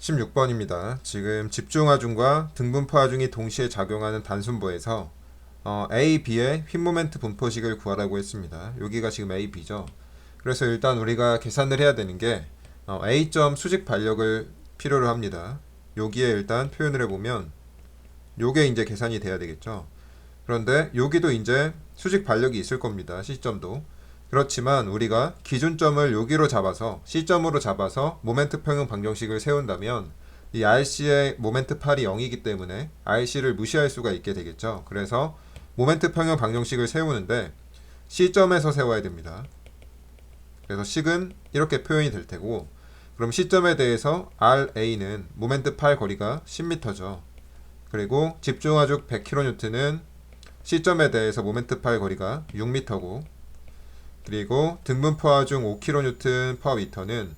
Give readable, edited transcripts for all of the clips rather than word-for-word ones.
16번입니다. 지금 집중하중과 등분포하중이 동시에 작용하는 단순보에서 A, B의 휜모멘트 분포식을 구하라고 했습니다. 여기가 지금 A, B죠. 그래서 일단 우리가 계산을 해야 되는 게 A점 수직 반력을 필요로 합니다. 여기에 일단 표현을 해보면 요게 이제 계산이 돼야 되겠죠. 그런데 여기도 이제 수직 반력이 있을 겁니다. C점도. 그렇지만 우리가 기준점을 여기로 잡아서 C점으로 잡아서 모멘트 평형 방정식을 세운다면 이 RC의 모멘트 팔이 0이기 때문에 RC를 무시할 수가 있게 되겠죠. 그래서 모멘트 평형 방정식을 세우는데 C점에서 세워야 됩니다. 그래서 식은 이렇게 표현이 될 테고, 그럼 C점에 대해서 RA는 모멘트 팔 거리가 10m죠. 그리고 집중하중 100kN는 C점에 대해서 모멘트 팔 거리가 6m고, 그리고 등분포하중 5kN/m는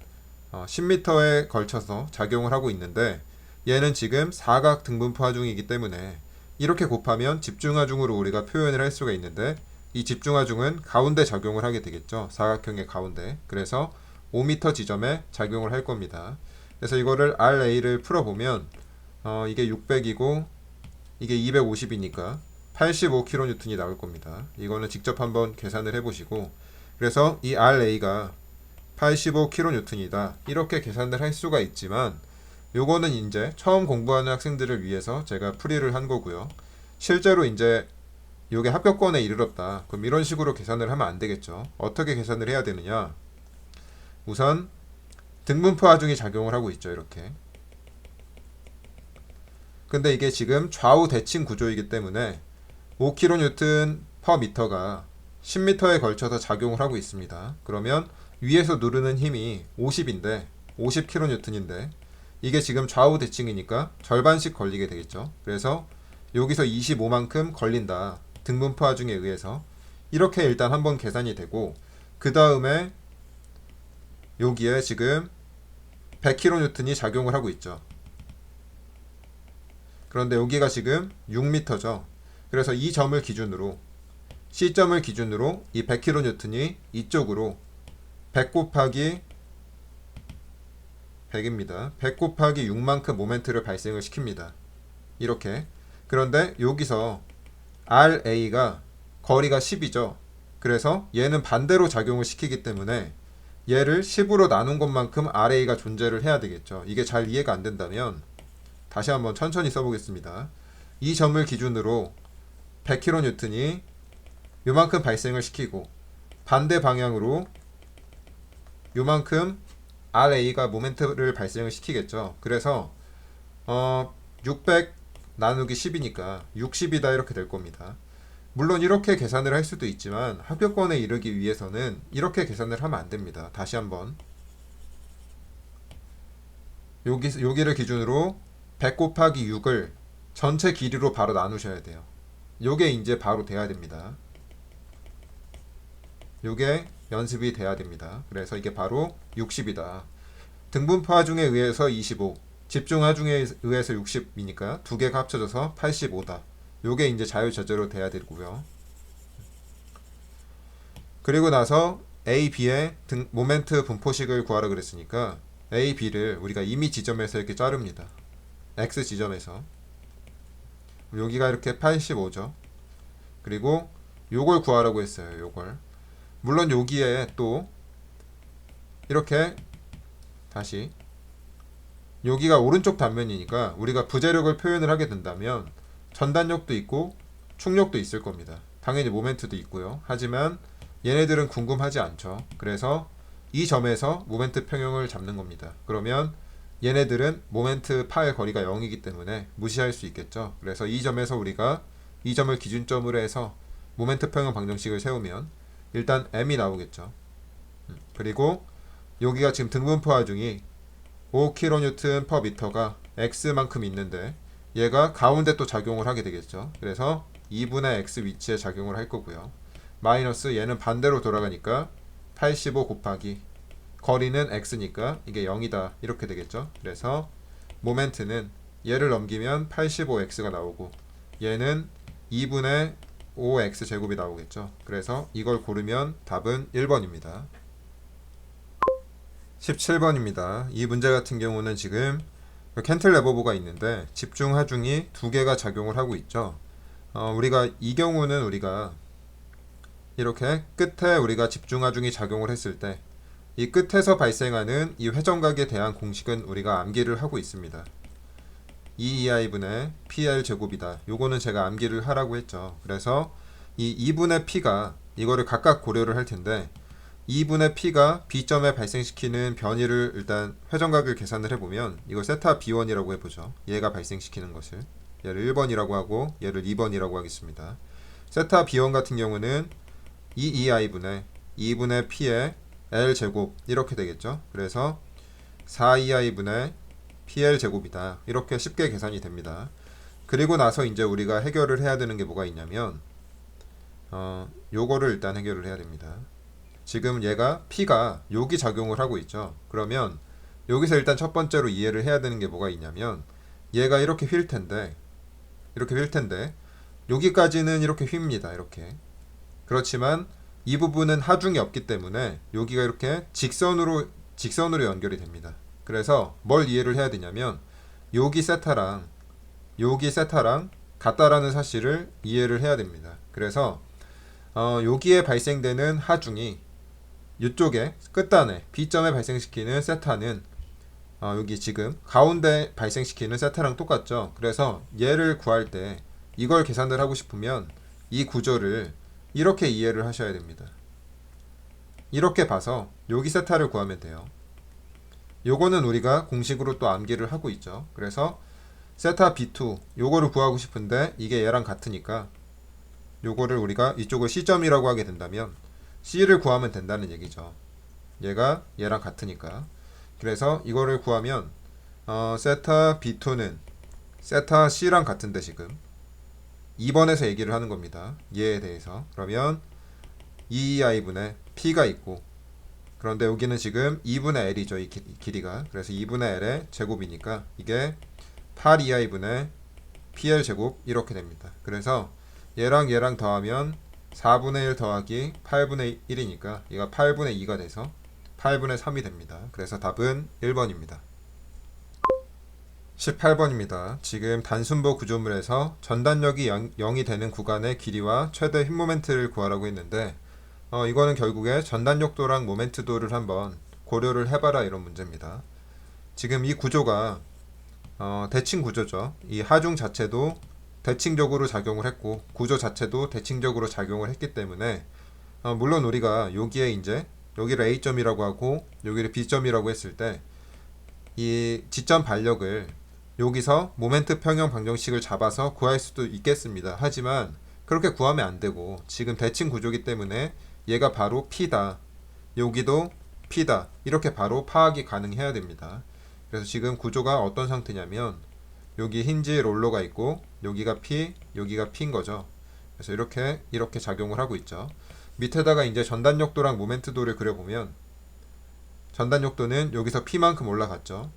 10m에 걸쳐서 작용을 하고 있는데, 얘는 지금 사각 등분포하중이기 때문에 이렇게 곱하면 집중하중으로 우리가 표현을 할 수가 있는데, 이 집중하중은 가운데 작용을 하게 되겠죠. 사각형의 가운데. 그래서 5m 지점에 작용을 할 겁니다. 그래서 이거를 RA를 풀어보면 이게 600이고 이게 250이니까 85kN이 나올 겁니다. 이거는 직접 한번 계산을 해보시고, 그래서 이 RA가 85kN이다 이렇게 계산을 할 수가 있지만, 요거는 이제 처음 공부하는 학생들을 위해서 제가 풀이를 한 거고요. 실제로 이제 요게 합격권에 이르렀다, 그럼 이런 식으로 계산을 하면 안 되겠죠. 어떻게 계산을 해야 되느냐, 우선 등분포하중이 작용을 하고 있죠. 이렇게. 근데 이게 지금 좌우 대칭 구조이기 때문에 5kN/m가 10m에 걸쳐서 작용을 하고 있습니다. 그러면 위에서 누르는 힘이 50인데 50kN인데 이게 지금 좌우 대칭이니까 절반씩 걸리게 되겠죠. 그래서 여기서 25만큼 걸린다, 등분포하중에 의해서. 이렇게 일단 한번 계산이 되고, 그 다음에 여기에 지금 100kN이 작용을 하고 있죠. 그런데 여기가 지금 6m죠. 그래서 이 점을 기준으로, C점을 기준으로 이 100kN이 이쪽으로 100 곱하기 100입니다. 100 곱하기 6만큼 모멘트를 발생을 시킵니다. 이렇게. 그런데 여기서 RA가 거리가 10이죠. 그래서 얘는 반대로 작용을 시키기 때문에 얘를 10으로 나눈 것만큼 RA가 존재를 해야 되겠죠. 이게 잘 이해가 안 된다면 다시 한번 천천히 써보겠습니다. 이 점을 기준으로 100kN이 요만큼 발생을 시키고, 반대 방향으로 요만큼 RA가 모멘트를 발생을 시키겠죠. 그래서 600 나누기 10이니까 60이다 이렇게 될 겁니다. 물론 이렇게 계산을 할 수도 있지만 합격권에 이르기 위해서는 이렇게 계산을 하면 안 됩니다. 다시 한번 여기를 기준으로 100 곱하기 6을 전체 길이로 바로 나누셔야 돼요. 요게 이제 바로 돼야 됩니다. 요게 연습이 돼야 됩니다. 그래서 이게 바로 60이다. 등분포하중에 의해서 25, 집중하중에 의해서 60이니까 두 개가 합쳐져서 85다. 요게 이제 자유저재로 돼야 되고요. 그리고 나서 A, B의 모멘트 분포식을 구하라 그랬으니까 A, B를 우리가 이미 지점에서 이렇게 자릅니다. X 지점에서. 여기가 이렇게 85죠. 그리고 요걸 구하라고 했어요. 요걸. 물론 여기에 또 이렇게 다시 여기가 오른쪽 단면이니까 우리가 부재력을 표현을 하게 된다면 전단력도 있고 충력도 있을 겁니다. 당연히 모멘트도 있고요. 하지만 얘네들은 궁금하지 않죠. 그래서 이 점에서 모멘트 평형을 잡는 겁니다. 그러면 얘네들은 모멘트 파의 거리가 0이기 때문에 무시할 수 있겠죠. 그래서 이 점에서 우리가 이 점을 기준점으로 해서 모멘트 평형 방정식을 세우면 일단 M이 나오겠죠. 그리고 여기가 지금 등분포하중이 5kN/m가 X만큼 있는데 얘가 가운데 또 작용을 하게 되겠죠. 그래서 2분의 X 위치에 작용을 할 거고요. 마이너스 얘는 반대로 돌아가니까 85 곱하기 거리는 X니까 이게 0이다 이렇게 되겠죠. 그래서 모멘트는 얘를 넘기면 85X가 나오고 얘는 2분의 5X 제곱이 나오겠죠. 그래서 이걸 고르면 답은 1번입니다. 17번입니다. 이 문제 같은 경우는 지금 캔틀레버브가 있는데 집중 하중이 두 개가 작용을 하고 있죠. 우리가 이 경우는 우리가 이렇게 끝에 우리가 집중 하중이 작용을 했을 때 이 끝에서 발생하는 이 회전각에 대한 공식은 우리가 암기를 하고 있습니다. 2EI분의 PL 제곱이다. 요거는 제가 암기를 하라고 했죠. 그래서 이 2분의 P가 이거를 각각 고려를 할 텐데 2분의 P가 B점에 발생시키는 변이를 일단 회전각을 계산을 해보면 이거 세타 B1이라고 해보죠. 얘가 발생시키는 것을 얘를 1번이라고 하고 얘를 2번이라고 하겠습니다. 세타 B1 같은 경우는 2EI분의 2분의 P의 L제곱 이렇게 되겠죠. 그래서 4EI분의 PL 제곱이다. 이렇게 쉽게 계산이 됩니다. 그리고 나서 이제 우리가 해결을 해야 되는 게 뭐가 있냐면 요거를 일단 해결을 해야 됩니다. 지금 얘가 P가 여기 작용을 하고 있죠. 그러면 여기서 일단 첫 번째로 이해를 해야 되는 게 뭐가 있냐면 얘가 이렇게 휠 텐데 여기까지는 이렇게 휩니다. 이렇게. 그렇지만 이 부분은 하중이 없기 때문에 여기가 이렇게 직선으로 연결이 됩니다. 그래서 뭘 이해를 해야 되냐면 여기 세타랑 같다라는 사실을 이해를 해야 됩니다. 그래서 여기에 발생되는 하중이 이쪽에 끝단에 B점에 발생시키는 세타는 여기 지금 가운데 발생시키는 세타랑 똑같죠. 그래서 얘를 구할 때 이걸 계산을 하고 싶으면 이 구조를 이렇게 이해를 하셔야 됩니다. 이렇게 봐서 여기 세타를 구하면 돼요. 요거는 우리가 공식으로 또 암기를 하고 있죠. 그래서 세타 B2 요거를 구하고 싶은데 이게 얘랑 같으니까 요거를 우리가 이쪽을 C점이라고 하게 된다면 C를 구하면 된다는 얘기죠. 얘가 얘랑 같으니까. 그래서 이거를 구하면 세타 B2는 세타 C랑 같은데 지금 2번에서 얘기를 하는 겁니다. 얘에 대해서. 그러면 2i분의 P가 있고 그런데 여기는 지금 2분의 L이죠. 이 길이가. 그래서 2분의 L의 제곱이니까 이게 8i분의 PL 제곱 이렇게 됩니다. 그래서 얘랑 얘랑 더하면 4분의 1 더하기 8분의 1이니까 얘가 8분의 2가 돼서 8분의 3이 됩니다. 그래서 답은 1번입니다. 18번입니다. 지금 단순보 구조물에서 전단력이 0이 되는 구간의 길이와 최대 힘 모멘트를 구하라고 했는데 이거는 결국에 전단력도랑 모멘트도를 한번 고려를 해봐라 이런 문제입니다. 지금 이 구조가 대칭 구조죠. 이 하중 자체도 대칭적으로 작용을 했고 구조 자체도 대칭적으로 작용을 했기 때문에 물론 우리가 여기에 이제 여기를 A점이라고 하고 여기를 B점이라고 했을 때 이 지점 반력을 여기서 모멘트 평형 방정식을 잡아서 구할 수도 있겠습니다. 하지만 그렇게 구하면 안 되고 지금 대칭 구조이기 때문에 얘가 바로 P다. 여기도 P다. 이렇게 바로 파악이 가능해야 됩니다. 그래서 지금 구조가 어떤 상태냐면 여기 힌지 롤러가 있고 여기가 P, 여기가 P인 거죠. 그래서 이렇게 작용을 하고 있죠. 밑에다가 이제 전단력도랑 모멘트도를 그려보면 전단력도는 여기서 P만큼 올라갔죠.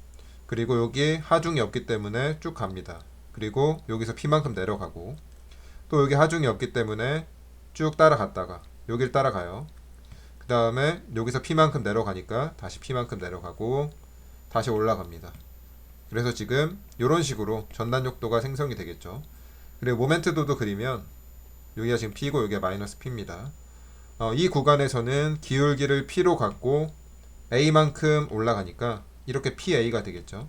그리고 여기 하중이 없기 때문에 쭉 갑니다. 그리고 여기서 P만큼 내려가고 또 여기 하중이 없기 때문에 쭉 따라갔다가 여길 따라가요. 그 다음에 여기서 P만큼 내려가니까 다시 P만큼 내려가고 다시 올라갑니다. 그래서 지금 이런 식으로 전단력도가 생성이 되겠죠. 그리고 모멘트도도 그리면 여기가 지금 P고 여기가 마이너스 P입니다. 이 구간에서는 기울기를 P로 갖고 A만큼 올라가니까 이렇게 PA가 되겠죠.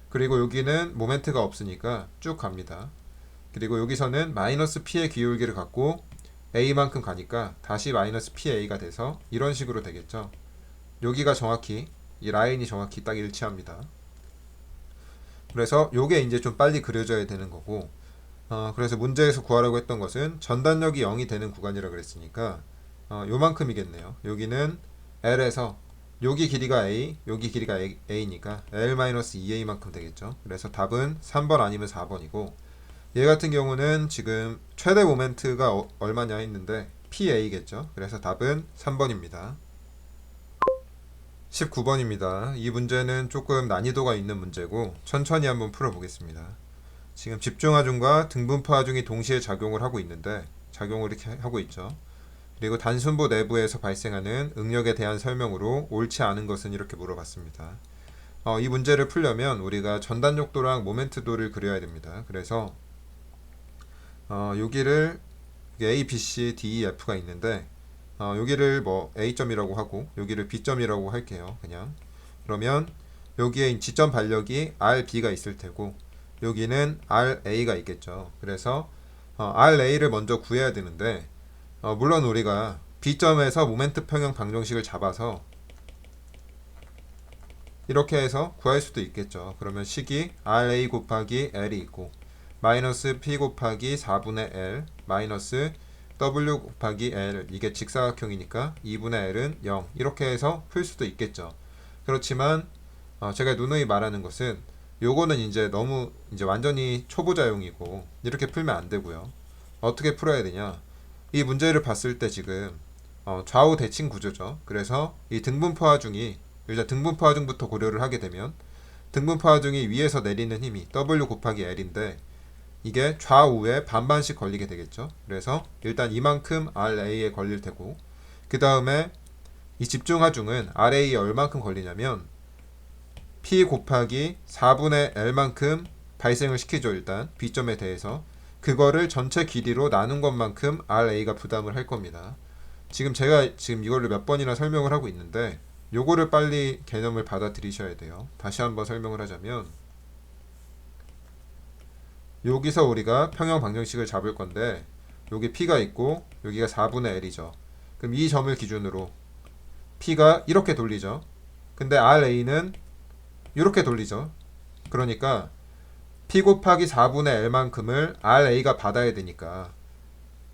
그리고 여기는 모멘트가 없으니까 쭉 갑니다. 그리고 여기서는 마이너스 P의 기울기를 갖고 A만큼 가니까 다시 마이너스 PA가 돼서 이런 식으로 되겠죠. 여기가 정확히 이 라인이 정확히 딱 일치합니다. 그래서 요게 이제 좀 빨리 그려져야 되는 거고 그래서 문제에서 구하라고 했던 것은 전단력이 0이 되는 구간이라 그랬으니까 요만큼이겠네요. 여기는 L에서 여기 길이가 A, 여기 길이가 A니까 L-2A만큼 되겠죠. 그래서 답은 3번 아니면 4번이고 얘 같은 경우는 지금 최대 모멘트가 얼마냐 했는데 PA겠죠. 그래서 답은 3번입니다. 19번입니다. 이 문제는 조금 난이도가 있는 문제고 천천히 한번 풀어보겠습니다. 지금 집중하중과 등분포하중이 동시에 작용을 하고 있는데 작용을 이렇게 하고 있죠. 그리고 단순보 내부에서 발생하는 응력에 대한 설명으로 옳지 않은 것은 이렇게 물어봤습니다. 이 문제를 풀려면 우리가 전단력도랑 모멘트도를 그려야 됩니다. 그래서 여기를 A, B, C, D, E, F가 있는데 여기를 뭐 A점이라고 하고 여기를 B점이라고 할게요. 그냥 그러면 여기에 지점 반력이 RB가 있을 테고 여기는 RA가 있겠죠. 그래서 RA를 먼저 구해야 되는데 물론 우리가 B점에서 모멘트 평형 방정식을 잡아서 이렇게 해서 구할 수도 있겠죠. 그러면 식이 RA 곱하기 L이 있고 마이너스 P 곱하기 4분의 L 마이너스 W 곱하기 L 이게 직사각형이니까 2분의 L은 0 이렇게 해서 풀 수도 있겠죠. 그렇지만 제가 누누이 말하는 것은 요거는 이제 너무 이제 완전히 초보자용이고 이렇게 풀면 안 되고요. 어떻게 풀어야 되냐? 이 문제를 봤을 때 지금 좌우 대칭 구조죠. 그래서 이 등분포 하중이 일단 등분포 하중부터 고려를 하게 되면 등분포 하중이 위에서 내리는 힘이 W 곱하기 L인데 이게 좌우에 반반씩 걸리게 되겠죠. 그래서 일단 이만큼 RA에 걸릴 테고 그 다음에 이 집중 하중은 RA에 얼만큼 걸리냐면 P 곱하기 4분의 L만큼 발생을 시키죠. 일단 B점에 대해서 그거를 전체 길이로 나눈 것만큼 RA가 부담을 할 겁니다. 제가 지금 이걸로 몇 번이나 설명을 하고 있는데 요거를 빨리 개념을 받아들이셔야 돼요. 다시 한번 설명을 하자면 여기서 우리가 평형 방정식을 잡을 건데 여기 P가 있고 여기가 4분의 L이죠. 그럼 이 점을 기준으로 P가 이렇게 돌리죠. 근데 RA는 이렇게 돌리죠. 그러니까 P 곱하기 4분의 L만큼을 RA가 받아야 되니까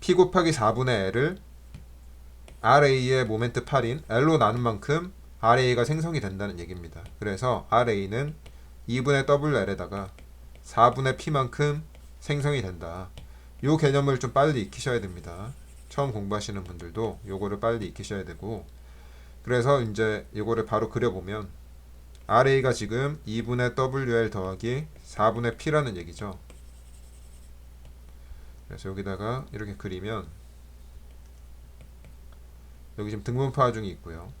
P 곱하기 4분의 L을 RA의 모멘트 8인 L로 나눈 만큼 RA가 생성이 된다는 얘기입니다. 그래서 RA는 2분의 WL에다가 4분의 P만큼 생성이 된다. 요 개념을 좀 빨리 익히셔야 됩니다. 처음 공부하시는 분들도 요거를 빨리 익히셔야 되고 그래서 이제 요거를 바로 그려보면 RA가 지금 2분의 WL 더하기 4분의 P라는 얘기죠. 그래서 여기다가 이렇게 그리면 여기 지금 등분포 하중이 있고요.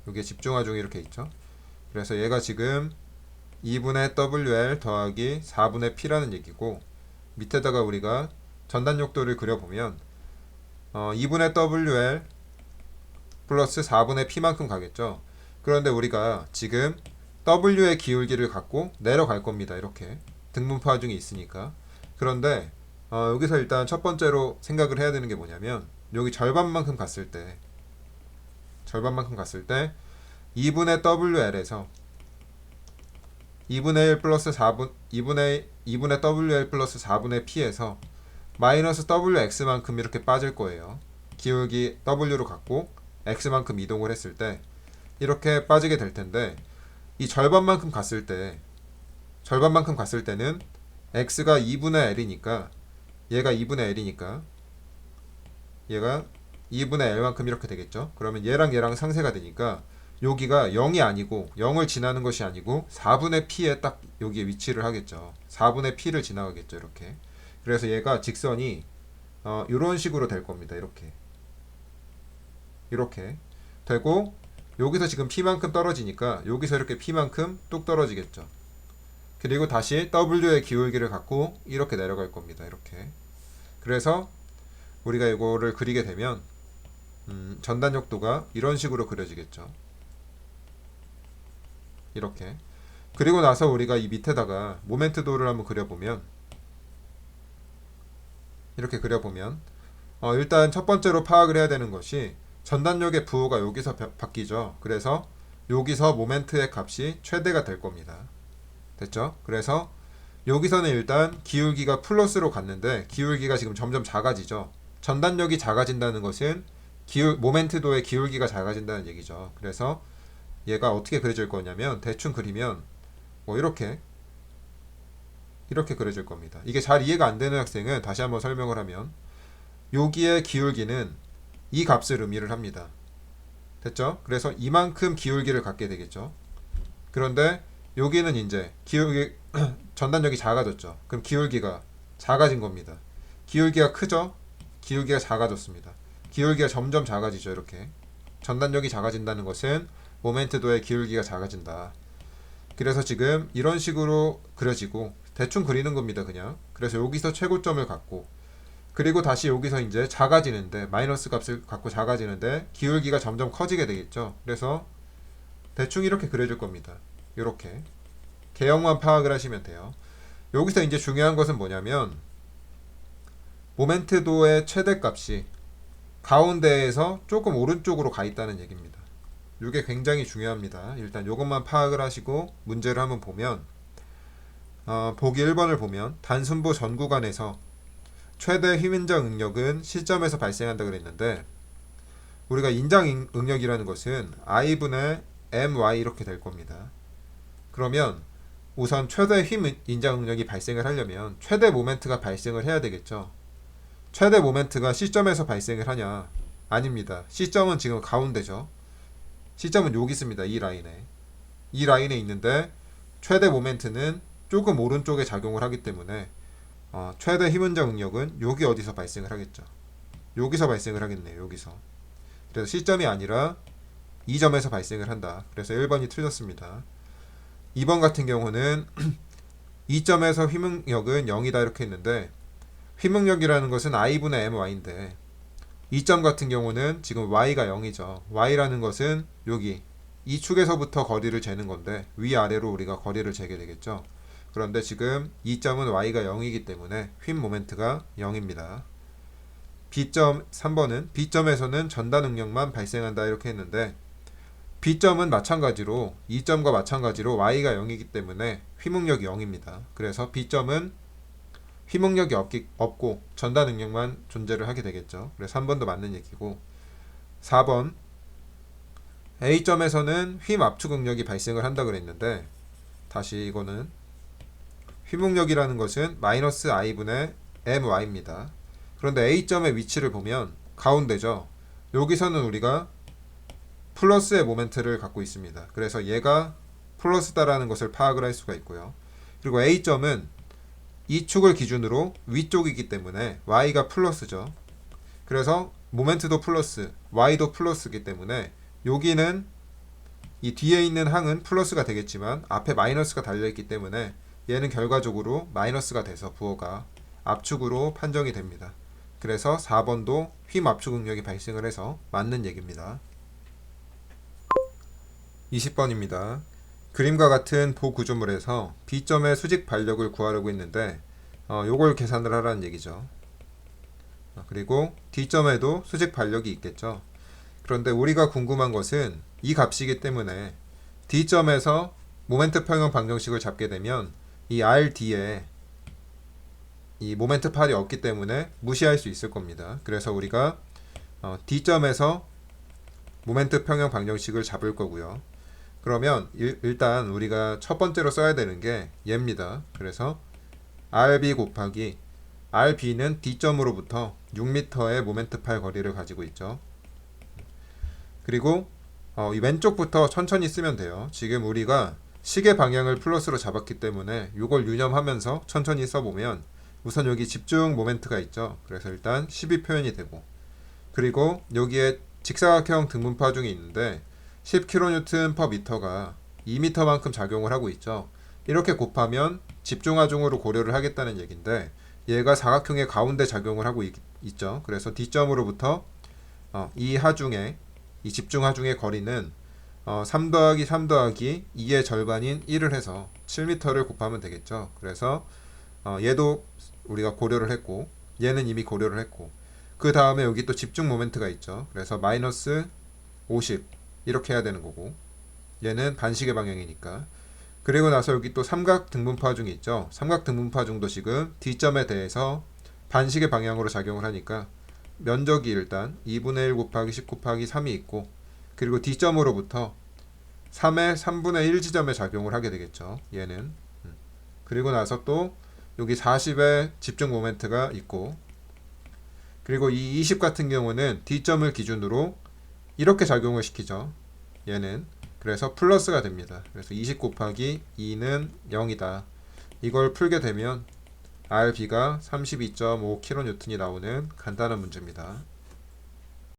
여기에 집중 하중이 이렇게 있죠. 그래서 얘가 지금 2분의 WL 더하기 4분의 P라는 얘기고 밑에다가 우리가 전단력도를 그려보면 2분의 WL 플러스 4분의 P만큼 가겠죠. 그런데 우리가 지금 W의 기울기를 갖고 내려갈 겁니다. 이렇게 등분포 하중이 있으니까. 그런데 여기서 일단 첫 번째로 생각을 해야 되는 게 뭐냐면 여기 절반만큼 갔을 때 2분의 WL에서 2분의 1 플러스 2분의 WL 플러스 4분의 P에서 마이너스 WX만큼 이렇게 빠질 거예요. 기울기 W로 갖고 X만큼 이동을 했을 때 이렇게 빠지게 될 텐데 이 절반만큼 갔을 때는 X가 2분의 L이니까 얘가 2분의 L이니까 얘가 2분의 L만큼 이렇게 되겠죠. 그러면 얘랑 상쇄가 되니까 여기가 0이 아니고 0을 지나는 것이 아니고 4분의 P에 딱 여기에 위치를 하겠죠. 4분의 P를 지나가겠죠. 이렇게. 그래서 얘가 직선이 이런 식으로 될 겁니다. 이렇게 되고 여기서 지금 P만큼 떨어지니까 여기서 이렇게 P만큼 뚝 떨어지겠죠. 그리고 다시 W의 기울기를 갖고 이렇게 내려갈 겁니다. 이렇게. 그래서 우리가 이거를 그리게 되면 전단력도가 이런 식으로 그려지겠죠. 이렇게. 그리고 나서 우리가 이 밑에다가 모멘트도를 한번 그려보면 이렇게 그려보면 일단 첫 번째로 파악을 해야 되는 것이 전단력의 부호가 여기서 바뀌죠. 그래서 여기서 모멘트의 값이 최대가 될 겁니다. 됐죠? 그래서 여기서는 일단 기울기가 플러스로 갔는데 기울기가 지금 점점 작아지죠. 전단력이 작아진다는 것은 모멘트도의 기울기가 작아진다는 얘기죠. 그래서 얘가 어떻게 그려질 거냐면 대충 그리면 뭐 이렇게 그려질 겁니다. 이게 잘 이해가 안 되는 학생은 다시 한번 설명을 하면 여기의 기울기는 이 값을 의미를 합니다. 됐죠? 그래서 이만큼 기울기를 갖게 되겠죠. 그런데 여기는 이제 기울기 전단력이 작아졌죠. 그럼 기울기가 작아진 겁니다. 기울기가 크죠? 기울기가 작아졌습니다. 기울기가 점점 작아지죠. 이렇게 전단력이 작아진다는 것은 모멘트도의 기울기가 작아진다. 그래서 지금 이런 식으로 그려지고 대충 그리는 겁니다. 그냥. 그래서 여기서 최고점을 갖고 그리고 다시 여기서 이제 작아지는데 마이너스 값을 갖고 작아지는데 기울기가 점점 커지게 되겠죠. 그래서 대충 이렇게 그려줄 겁니다. 이렇게 개형만 파악을 하시면 돼요. 여기서 이제 중요한 것은 뭐냐면 모멘트도의 최대값이 가운데에서 조금 오른쪽으로 가 있다는 얘기입니다. 이게 굉장히 중요합니다. 일단 이것만 파악을 하시고 문제를 한번 보면 보기 1번을 보면 단순보 전 구간에서 최대 힘인장 응력은 시점에서 발생한다 그랬는데 우리가 인장 응력이라는 것은 I분의 my 이렇게 될 겁니다. 그러면 우선 최대 힘 인장 응력이 발생을 하려면 최대 모멘트가 발생을 해야 되겠죠. 최대 모멘트가 시점에서 발생을 하냐? 아닙니다. 시점은 지금 가운데죠. 시점은 여기 있습니다. 이 라인에 있는데 최대 모멘트는 조금 오른쪽에 작용을 하기 때문에 최대 힘은장 응력은 여기 어디서 발생을 하겠죠. 여기서 발생을 하겠네요. 여기서. 그래서 시점이 아니라 이 점에서 발생을 한다. 그래서 1번이 틀렸습니다. 2번 같은 경우는 이 점에서 힘응력은 0이다 이렇게 했는데 힘응력이라는 것은 I분의 my인데 이 점 같은 경우는 지금 y가 0이죠. y라는 것은 여기 이 축에서부터 거리를 재는 건데 위아래로 우리가 거리를 재게 되겠죠. 그런데 지금 이 점은 y가 0이기 때문에 휨 모멘트가 0입니다. B점 3번은 B점에서는 전단 응력만 발생한다 이렇게 했는데 B점은 마찬가지로 이 점과 마찬가지로 y가 0이기 때문에 휘응력이 0입니다. 그래서 B점은 휘응력이 없고 전단 응력만 존재를 하게 되겠죠. 그래서 3번도 맞는 얘기고 4번 A점에서는 휨 압축 응력이 발생을 한다 그랬는데 다시 이거는 휘응력이라는 것은 마이너스 i분의 my입니다. 그런데 A점의 위치를 보면 가운데죠. 여기서는 우리가 플러스의 모멘트를 갖고 있습니다. 그래서 얘가 플러스다라는 것을 파악을 할 수가 있고요. 그리고 A점은 이 축을 기준으로 위쪽이기 때문에 y가 플러스죠. 그래서 모멘트도 플러스, y도 플러스이기 때문에 여기는 이 뒤에 있는 항은 플러스가 되겠지만 앞에 마이너스가 달려있기 때문에 얘는 결과적으로 마이너스가 돼서 부호가 압축으로 판정이 됩니다. 그래서 4번도 휨 압축 응력이 발생을 해서 맞는 얘기입니다. 20번입니다. 그림과 같은 보구조물에서 B점의 수직 반력을 구하려고 했는데 요걸 계산을 하라는 얘기죠. 그리고 D점에도 수직 반력이 있겠죠. 그런데 우리가 궁금한 것은 이 값이기 때문에 D점에서 모멘트 평형 방정식을 잡게 되면 이 RD에 이 모멘트 팔이 없기 때문에 무시할 수 있을 겁니다. 그래서 우리가 D점에서 모멘트 평형 방정식을 잡을 거고요. 그러면 일단 우리가 첫 번째로 써야 되는 게 얘입니다. 그래서 RB 곱하기 RB는 D점으로부터 6m의 모멘트 팔 거리를 가지고 있죠. 그리고 이 왼쪽부터 천천히 쓰면 돼요. 지금 우리가 시계 방향을 플러스로 잡았기 때문에 이걸 유념하면서 천천히 써보면 우선 여기 집중 모멘트가 있죠. 그래서 일단 12 표현이 되고 그리고 여기에 직사각형 등분파중이 있는데 10kN/m가 2m만큼 작용을 하고 있죠. 이렇게 곱하면 집중하중으로 고려를 하겠다는 얘기인데 얘가 사각형의 가운데 작용을 하고 있죠. 그래서 D점으로부터 이 하중의 이 집중하중의 거리는 3 더하기 3 더하기 2의 절반인 1을 해서 7m를 곱하면 되겠죠. 그래서 얘도 우리가 고려를 했고 얘는 이미 고려를 했고 그 다음에 여기 또 집중 모멘트가 있죠. 그래서 마이너스 50 이렇게 해야 되는 거고 얘는 반시계 방향이니까 그리고 나서 여기 또 삼각 등분파중이 있죠. 삼각 등분파중도 지금 D점에 대해서 반시계 방향으로 작용을 하니까 면적이 일단 2분의 1 곱하기 10 곱하기 3이 있고 그리고 D점으로부터 3의 3분의 1 지점에 작용을 하게 되겠죠. 얘는 그리고 나서 또 여기 40의 집중 모멘트가 있고 그리고 이 20 같은 경우는 D점을 기준으로 이렇게 작용을 시키죠. 얘는 그래서 플러스가 됩니다. 그래서 20 곱하기 2는 0이다. 이걸 풀게 되면 RB가 32.5kN이 나오는 간단한 문제입니다.